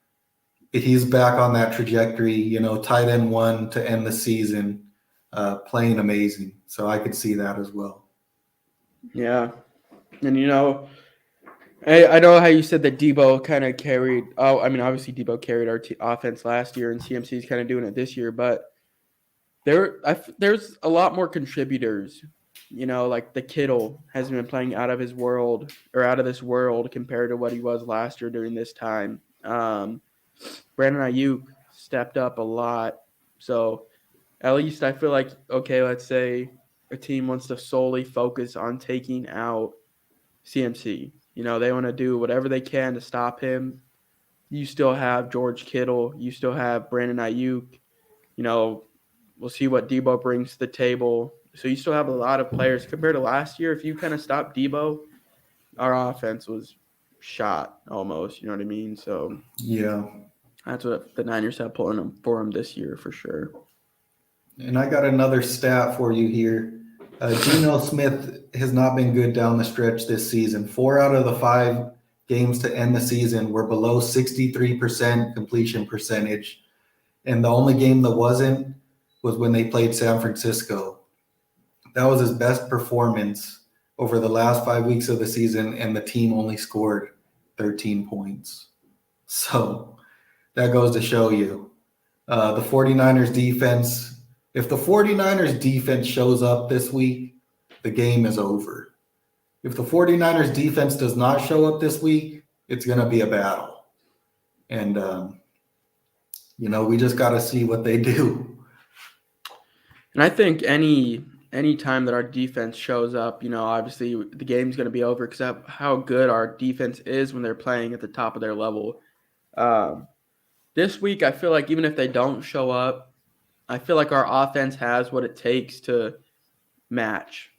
He's back on that trajectory, tight end 1 to end the season, playing amazing. So I could see that as well. Yeah. And, I know how you said that Deebo kind of carried – obviously Deebo carried our offense last year and CMC's kind of doing it this year. But there's a lot more contributors. Like the Kittle has been playing out of this world compared to what he was last year during this time. Brandon Ayuk stepped up a lot. So at least I feel like, okay, let's say a team wants to solely focus on taking out CMC. They want to do whatever they can to stop him. You still have George Kittle. You still have Brandon Ayuk. We'll see what Deebo brings to the table. So you still have a lot of players. Compared to last year, if you kind of stopped Deebo, our offense was shot almost. You know what I mean? So yeah, that's what the Niners have pulling for him this year for sure. And I got another stat for you here. Geno Smith has not been good down the stretch this season. 4 out of the 5 games to end the season were below 63% completion percentage. And the only game that wasn't was when they played San Francisco. That was his best performance over the last 5 weeks of the season, and the team only scored 13 points. So that goes to show you. The 49ers defense, if the 49ers defense shows up this week, the game is over. If the 49ers defense does not show up this week, it's going to be a battle. And, we just got to see what they do. And I think any time that our defense shows up, obviously the game's going to be over because of how good our defense is when they're playing at the top of their level. This week, I feel like even if they don't show up, I feel like our offense has what it takes to match.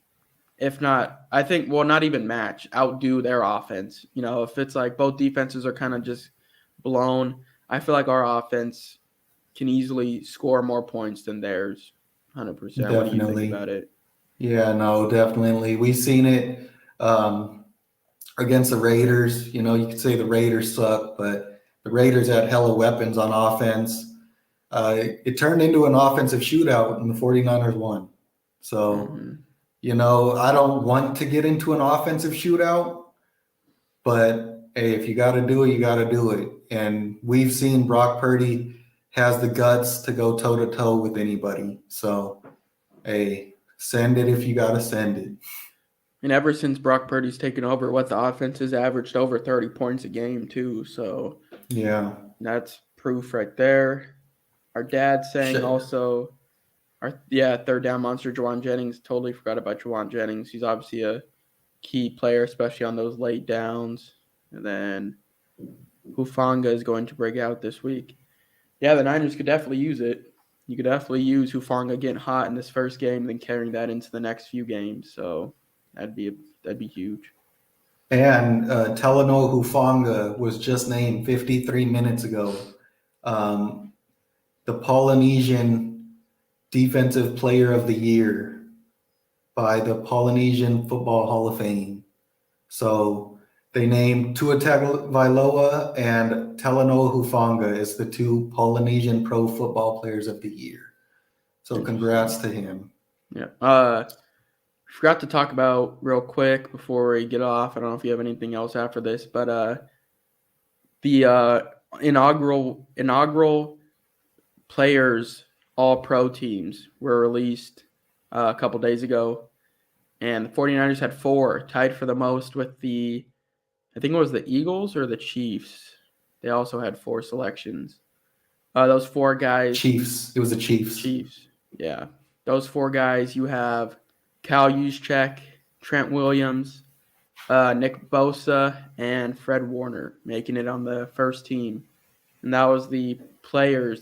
If not, I think, not even match, outdo their offense. If it's like both defenses are kind of just blown, I feel like our offense can easily score more points than theirs. 100%. Definitely. What do you think about it? Yeah, no, definitely. We've seen it against the Raiders. You could say the Raiders suck, but the Raiders had hella weapons on offense. It turned into an offensive shootout, and the 49ers won. So, I don't want to get into an offensive shootout, but hey, if you got to do it, you got to do it. And we've seen Brock Purdy has the guts to go toe-to-toe with anybody. So, hey, send it if you got to send it. And ever since Brock Purdy's taken over, the offense has averaged over 30 points a game too. So, yeah, that's proof right there. Our dad saying also third down monster, Juwan Jennings. Totally forgot about Juwan Jennings. He's obviously a key player, especially on those late downs. And then Hufanga is going to break out this week. Yeah, the Niners could definitely use it. You could definitely use Hufanga getting hot in this first game and then carrying that into the next few games. So that'd be huge. And Talanoa Hufanga was just named 53 minutes ago the Polynesian Defensive Player of the Year by the Polynesian Football Hall of Fame. So they named Tua Tagovailoa and Talanoa Hufanga as the two Polynesian Pro Football Players of the Year. So congrats to him. Yeah. Forgot to talk about real quick before we get off. I don't know if you have anything else after this, but the inaugural players all pro teams were released a couple days ago, and the 49ers had 4, tied for the most with I think it was the Eagles or the Chiefs. They also had 4 selections. Those 4 guys. Chiefs. It was the Chiefs. Chiefs. Yeah. Those 4 guys, you have Kyle Juszczyk, Trent Williams, Nick Bosa, and Fred Warner making it on the first team. And that was the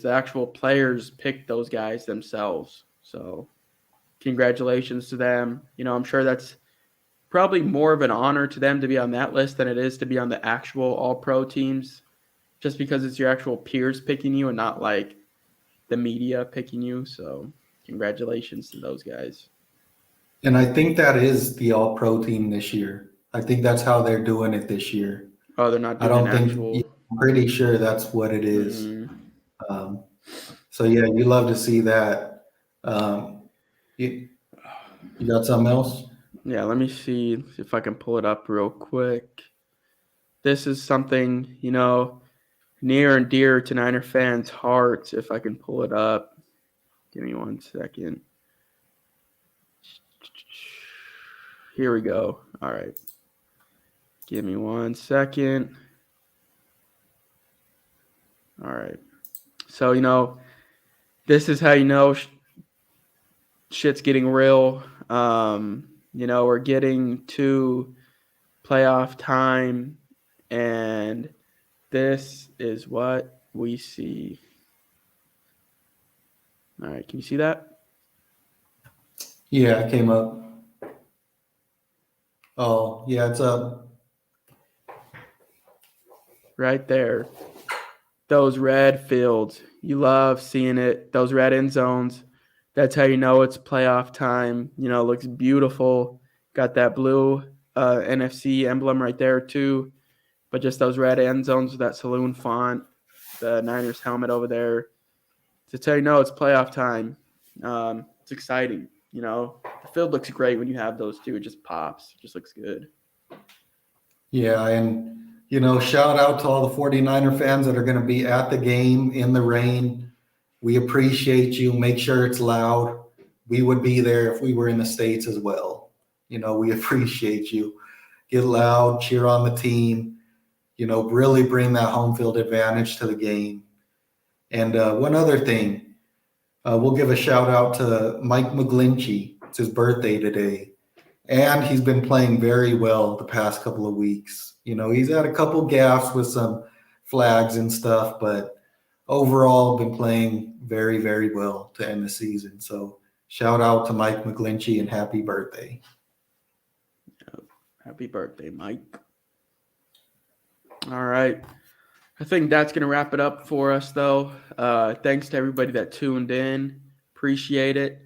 actual players picked those guys themselves. So congratulations to them. I'm sure that's probably more of an honor to them to be on that list than it is to be on the actual all-pro teams, just because it's your actual peers picking you and not like the media picking you. So congratulations to those guys. And I think that is the all-pro team this year. I think that's how they're doing it this year. Oh, they're not doing I'm pretty sure that's what it is. Mm-hmm. So, yeah, you love to see that. You got something else? Yeah, let me see if I can pull it up real quick. This is something, near and dear to Niner fans' hearts, if I can pull it up. Give me 1 second. Here we go. All right. Give me 1 second. All right. So, this is how you know shit's getting real. We're getting to playoff time, and this is what we see. All right. Can you see that? Yeah, it came up. Oh, yeah, it's up. Right there. Those red fields. You love seeing it. Those red end zones. That's how you know it's playoff time. It looks beautiful. Got that blue NFC emblem right there too. But just those red end zones with that saloon font, the Niners helmet over there. That's how you know it's playoff time. It's exciting. The field looks great when you have those two. It just pops. It just looks good. Yeah, and shout out to all the 49er fans that are going to be at the game in the rain. We appreciate you. Make sure it's loud. We would be there if we were in the States as well. We appreciate you. Get loud, cheer on the team, really bring that home field advantage to the game. And one other thing, we'll give a shout out to Mike McGlinchey. It's his birthday today. And he's been playing very well the past couple of weeks. He's had a couple gaffes with some flags and stuff, but overall been playing very, very well to end the season. So shout out to Mike McGlinchey and happy birthday. Happy birthday, Mike. All right. I think that's going to wrap it up for us, though. Thanks to everybody that tuned in. Appreciate it.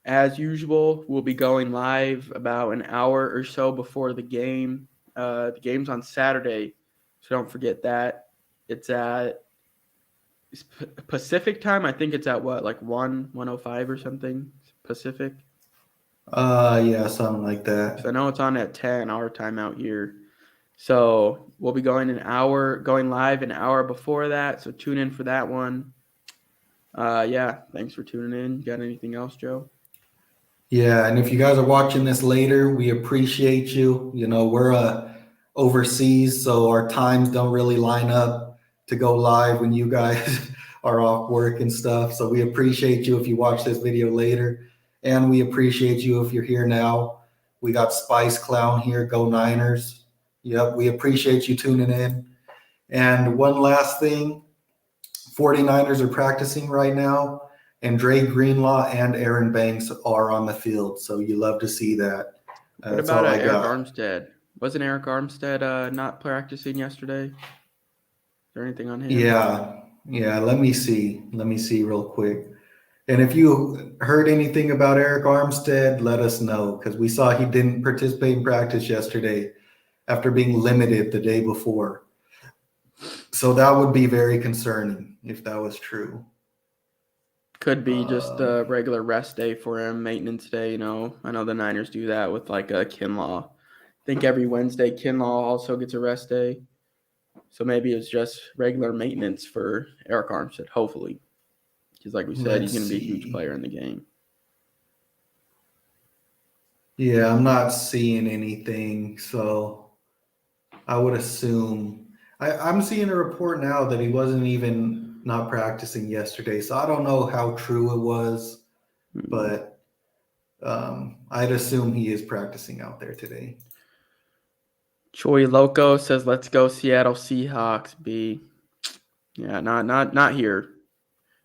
As usual, we'll be going live about an hour or so before the game. The game's on Saturday, so don't forget that. It's at Pacific time. I think it's at what, like 1:05 or something Pacific? Yeah, something like that. So I know it's on at 10 our time out here. So we'll be going live an hour before that. So tune in for that one. Yeah, thanks for tuning in. Got anything else, Joe? Yeah, and if you guys are watching this later, we appreciate you. We're overseas, so our times don't really line up to go live when you guys are off work and stuff. So we appreciate you if you watch this video later. And we appreciate you if you're here now. We got Spice Clown here. Go Niners. Yep, we appreciate you tuning in. And one last thing, 49ers are practicing right now, and Dre Greenlaw and Aaron Banks are on the field. So you love to see that. What That's about all I Eric got. Armstead? Wasn't Eric Armstead not practicing yesterday? Is there anything on him? Yeah. Let me see real quick. And if you heard anything about Eric Armstead, let us know, because we saw he didn't participate in practice yesterday after being limited the day before. So that would be very concerning if that was true. Could be just a regular rest day for him, maintenance day. You know, I know the Niners do that with like a Kinlaw. I think every Wednesday Kinlaw also gets a rest day. So maybe it's just regular maintenance for Eric Armstead, hopefully. Because like we said, he's going to be a huge player in the game. Yeah, I'm not seeing anything. So I would assume I'm seeing a report now that he wasn't even not practicing yesterday. So I don't know how true it was, but I'd assume he is practicing out there today. Choi Loco says, "Let's go Seattle Seahawks." B. Yeah, not here.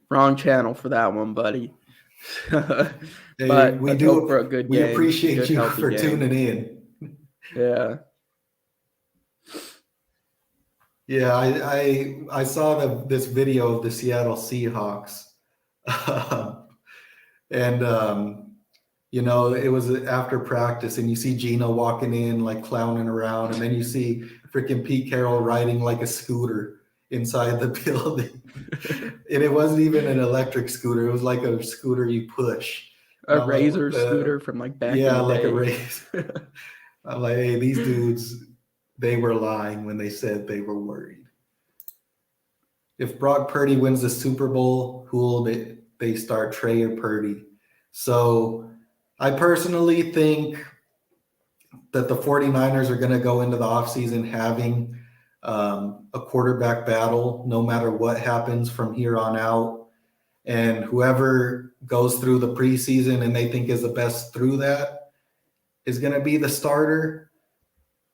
Wrong channel for that one, buddy. But we let's do hope for a good we game. appreciate good, you healthy for game. tuning in. Yeah. Yeah, I saw this video of the Seattle Seahawks, and you know, it was after practice, and you see Gino walking in like clowning around, and then you see freaking Pete Carroll riding like a scooter inside the building, and it wasn't even an electric scooter; it was like a scooter you push. A Razor scooter from like back in the day. Yeah, like a Razor. I'm like, hey, these dudes, they were lying when they said they were worried. If Brock Purdy wins the Super Bowl, who will they start, Trey or Purdy? So I personally think that the 49ers are going to go into the offseason having a quarterback battle no matter what happens from here on out. And whoever goes through the preseason and they think is the best through that is going to be the starter.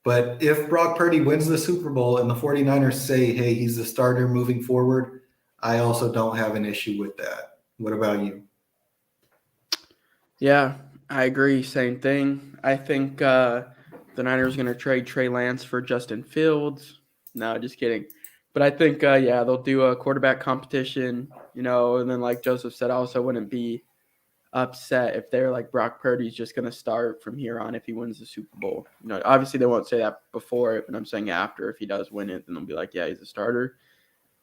But if Brock Purdy wins the Super Bowl and the 49ers say, hey, he's the starter moving forward, I also don't have an issue with that. What about you? Yeah, I agree. Same thing. I think the Niners are going to trade Trey Lance for Justin Fields. No, just kidding. But I think, yeah, they'll do a quarterback competition, you know, and then like Joseph said, I also wouldn't be upset if they're like Brock Purdy's just going to start from here on if he wins the Super Bowl. You know, obviously they won't say that before it, but I'm saying after, if he does win it, then they'll be like, yeah, he's a starter.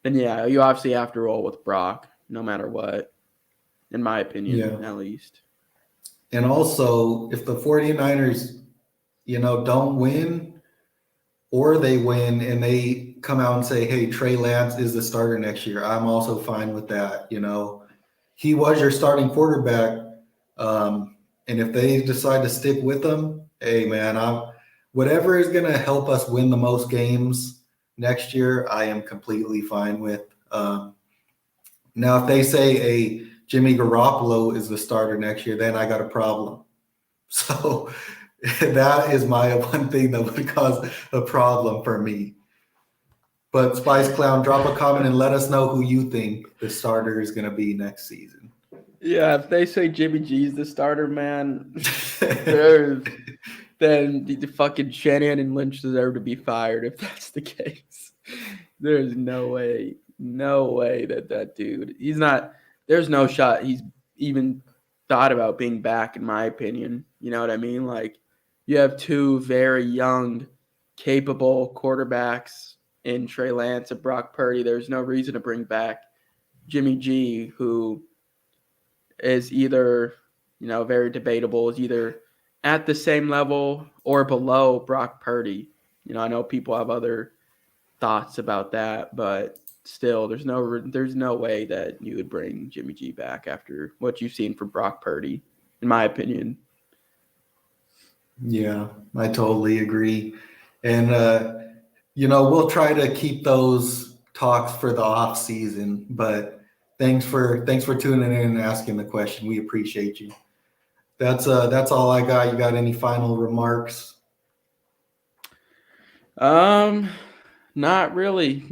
Then, yeah, you obviously have to roll with Brock no matter what, in my opinion, at least. And also, if the 49ers, you know, don't win or they win and they come out and say, hey, Trey Lance is the starter next year, I'm also fine with that. You know, he was your starting quarterback. And if they decide to stick with him, hey, man, whatever is going to help us win the most games next year, I am completely fine with. Now, if they say a Jimmy Garoppolo is the starter next year, then I got a problem. So that is my one thing that would cause a problem for me. But Spice Clown, drop a comment and let us know who you think the starter is going to be next season. Yeah, if they say Jimmy G's the starter, man, then the fucking Shanahan and Lynch deserve to be fired if that's the case. There's no way that dude, he's not, there's no shot he's even thought about being back, in my opinion. You know what I mean? Like, you have two very young, capable quarterbacks in Trey Lance and Brock Purdy. There's no reason to bring back Jimmy G, who is either, you know, very debatable, is either at the same level or below Brock Purdy. You know, I know people have other thoughts about that, but still, there's no way that you would bring Jimmy G back after what you've seen from Brock Purdy, in my opinion. Yeah, I totally agree. And, you know, we'll try to keep those talks for the off season, but thanks for tuning in and asking the question. We appreciate you. That's all I got. You got any final remarks? Not really.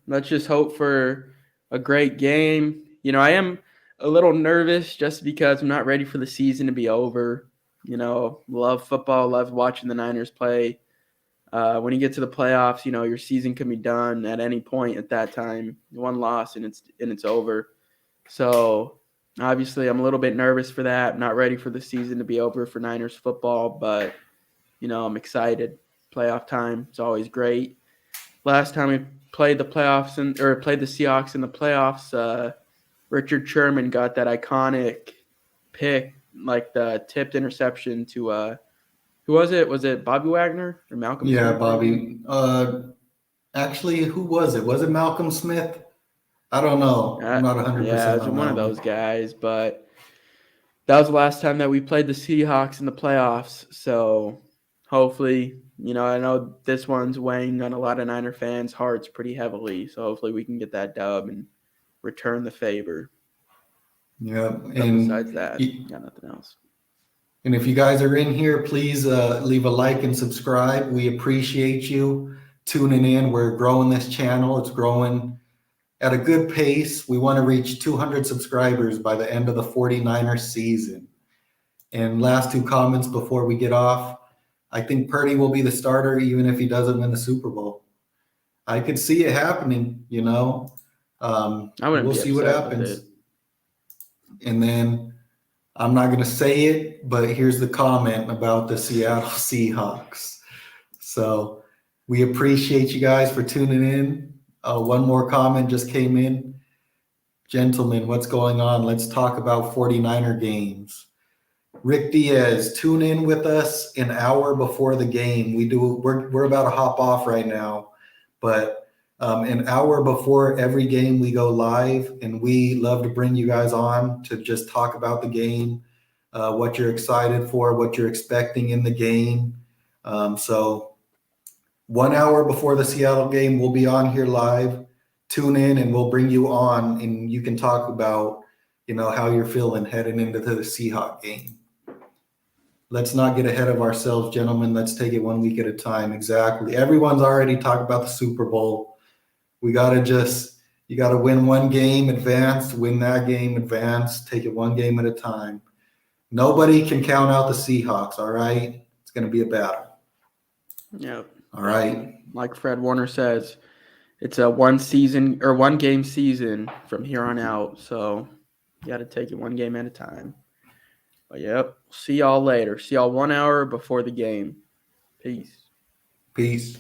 Let's just hope for a great game. I am a little nervous just because I'm not ready for the season to be over. Love football, love watching the Niners play. When you get to the playoffs, your season can be done at any point at that time. One loss and it's over. So obviously I'm a little bit nervous for that. I'm not ready for the season to be over for Niners football, but I'm excited. Playoff time, it's always great. Last time we played the playoffs or played the Seahawks in the playoffs, Richard Sherman got that iconic pick, like the tipped interception to who was it? Was it Bobby Wagner or Malcolm Yeah, Smith? Bobby. Actually, who was it? Was it Malcolm Smith? I don't know. I'm not 100% Yeah, it was on one that of one. those guys, but that was the last time that we played the Seahawks in the playoffs. So hopefully, I know this one's weighing on a lot of Niner fans' hearts pretty heavily. So hopefully we can get that dub and return the favor. Yeah, But and besides that, got nothing else. And if you guys are in here, please leave a like and subscribe. We appreciate you tuning in. We're growing this channel. It's growing at a good pace. We want to reach 200 subscribers by the end of the 49ers season. And last two comments before we get off. I think Purdy will be the starter even if he doesn't win the Super Bowl. I could see it happening, I wouldn't we'll be see what upset with happens. it. And then I'm not going to say it, but here's the comment about the Seattle Seahawks. So we appreciate you guys for tuning in. One more comment just came in. Gentlemen, what's going on? Let's talk about 49er games. Rick Diaz, tune in with us an hour before the game. We're about to hop off right now, but an hour before every game we go live, and we love to bring you guys on to just talk about the game, what you're excited for, what you're expecting in the game. So 1 hour before the Seattle game, we'll be on here live. Tune in and we'll bring you on, and you can talk about, how you're feeling heading into the Seahawks game. Let's not get ahead of ourselves, gentlemen. Let's take it 1 week at a time. Exactly. Everyone's already talked about the Super Bowl. You got to win one game, advance, win that game, advance, take it one game at a time. Nobody can count out the Seahawks, all right? It's going to be a battle. Yep. All right. Like Fred Warner says, it's a one game season from here on out. So you got to take it one game at a time. But yep, see y'all later. See y'all 1 hour before the game. Peace. Peace.